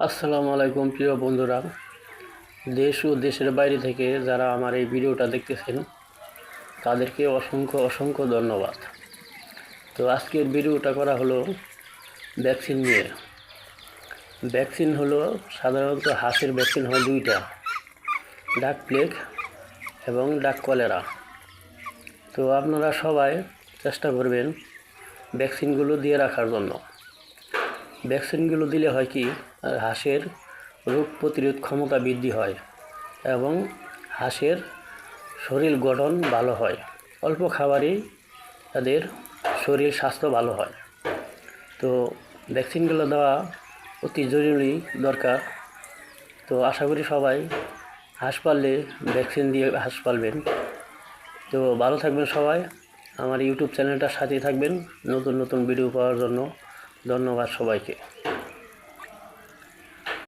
আসসালামু আলাইকুম প্রিয় বন্ধুরা, দেশ ও দেশের বাইরে থেকে যারা আমার এই ভিডিওটা দেখতেছেন তাদেরকে অসংখ্য অসংখ্য ধন্যবাদ। তো আজকের ভিডিওটা করা হলো ভ্যাকসিন নিয়ে। ভ্যাকসিন হলো সাধারণত হাঁসের ভ্যাকসিন হয় দুইটা, ডাক প্লেগ এবং ডাক কলেরা। তো আপনারা সবাই চেষ্টা করবেন ভ্যাকসিনগুলো দিয়ে রাখার জন্য। ভ্যাকসিনগুলো দিলে হয় কি, হাঁসের রোগ প্রতিরোধ ক্ষমতা বৃদ্ধি হয় এবং হাঁসের শরীর গঠন ভালো হয়। অল্প খাবারেই তাদের শরীর স্বাস্থ্য ভালো হয়। তো ভ্যাকসিনগুলো দেওয়া অতি জরুরি দরকার। তো আশা করি সবাই হাঁস পাললে ভ্যাকসিন দিয়ে হাঁস পালবেন। তো ভালো থাকবেন সবাই, আমার ইউটিউব চ্যানেলটার সাথেই থাকবেন নতুন নতুন ভিডিও পাওয়ার জন্য। ধন্যবাদ সবাইকে।